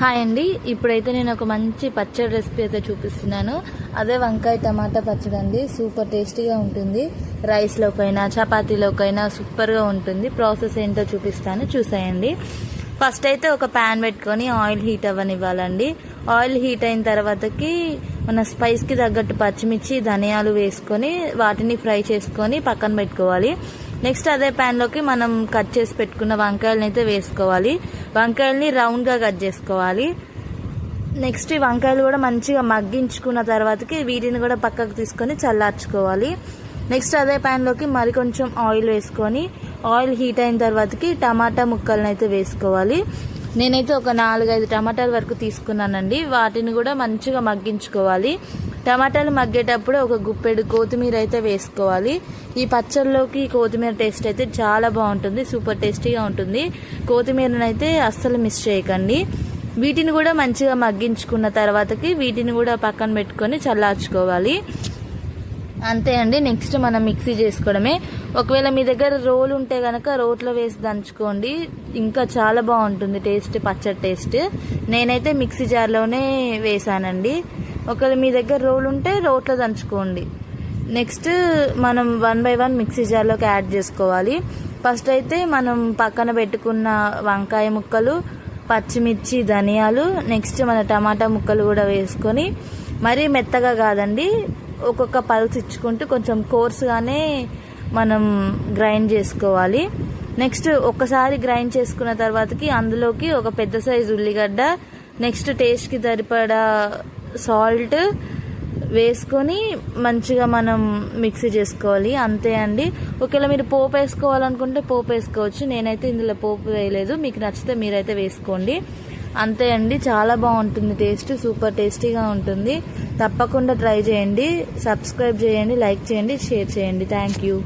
Hi అండి, ఇప్పుడైతే నేను ఒక మంచి పచ్చడి రెసిపీ అయితే చూపిస్తున్నాను. అదే వంకాయ టమాటా పచ్చడి అండి. సూపర్ టేస్టీగా ఉంటుంది. రైస్లోకైనా చపాతీలోకైనా సూపర్గా ఉంటుంది. ప్రాసెస్ ఏంటో చూపిస్తాను, చూసేయండి. ఫస్ట్ అయితే ఒక ప్యాన్ పెట్టుకొని ఆయిల్ హీట్ అవ్వనివ్వాలండి. ఆయిల్ హీట్ అయిన తర్వాతకి మన స్పైస్కి తగ్గట్టు పచ్చిమిర్చి ధనియాలు వేసుకొని వాటిని ఫ్రై చేసుకొని పక్కన పెట్టుకోవాలి. నెక్స్ట్ అదే ప్యాన్లోకి మనం కట్ చేసి పెట్టుకున్న వంకాయలని అయితే వేసుకోవాలి. వంకాయల్ని రౌండ్గా కట్ చేసుకోవాలి. నెక్స్ట్ ఈ వంకాయలు కూడా మంచిగా మగ్గించుకున్న తర్వాతకి వీటిని కూడా పక్కకు తీసుకొని చల్లార్చుకోవాలి. నెక్స్ట్ అదే ప్యాన్లోకి మరి కొంచెం ఆయిల్ వేసుకొని ఆయిల్ హీట్ అయిన తర్వాతకి టమాటా ముక్కలను అయితే వేసుకోవాలి. నేనైతే ఒక 4-5 టమాటాల వరకు తీసుకున్నానండి. వాటిని కూడా మంచిగా మగ్గించుకోవాలి. టమాటాలు మగ్గేటప్పుడు ఒక గుప్పెడు కొత్తిమీర అయితే వేసుకోవాలి. ఈ పచ్చళ్ళలోకి కొత్తిమీర టేస్ట్ అయితే చాలా బాగుంటుంది, సూపర్ టేస్టీగా ఉంటుంది. కొత్తిమీరను అయితే అస్సలు మిస్ చేయకండి. వీటిని కూడా మంచిగా మగ్గించుకున్న తర్వాతకి వీటిని కూడా పక్కన పెట్టుకొని చల్లార్చుకోవాలి. అంతే అండి. నెక్స్ట్ మనం మిక్సీ చేసుకోవడమే. ఒకవేళ మీ దగ్గర రోలు ఉంటే కనుక రోట్లో వేసి దంచుకోండి, ఇంకా చాలా బాగుంటుంది టేస్ట్, పచ్చడి టేస్ట్. నేనైతే మిక్సీ జార్లోనే వేసానండి. ఒకవేళ మీ దగ్గర రోలు ఉంటే రోట్లో దంచుకోండి. నెక్స్ట్ మనం 1 by 1 మిక్సీ జార్లోకి యాడ్ చేసుకోవాలి. ఫస్ట్ అయితే మనం పక్కన పెట్టుకున్న వంకాయ ముక్కలు, పచ్చిమిర్చి, ధనియాలు, నెక్స్ట్ మన టమాటా ముక్కలు కూడా వేసుకొని మరీ మెత్తగా కాదండి, ఒక్కొక్క పల్స్ ఇచ్చుకుంటూ కొంచెం కోర్సుగానే మనం గ్రైండ్ చేసుకోవాలి. నెక్స్ట్ ఒక్కసారి గ్రైండ్ చేసుకున్న తర్వాతకి అందులోకి ఒక పెద్ద సైజు ఉల్లిగడ్డ, నెక్స్ట్ టేస్ట్కి సరిపడా సాల్ట్ వేసుకొని మంచిగా మనం మిక్సీ చేసుకోవాలి. అంతే అండి. ఒకవేళ మీరు పోపు వేసుకోవాలనుకుంటే పోపు వేసుకోవచ్చు. నేనైతే ఇందులో పోపు వేయలేదు, మీకు నచ్చితే మీరైతే వేసుకోండి. అంతే అండి, చాలా బాగుంటుంది టేస్ట్, సూపర్ టేస్టీగా ఉంటుంది. తప్పకుండా ట్రై చేయండి. సబ్స్క్రైబ్ చేయండి, లైక్ చేయండి, షేర్ చేయండి. Thank you.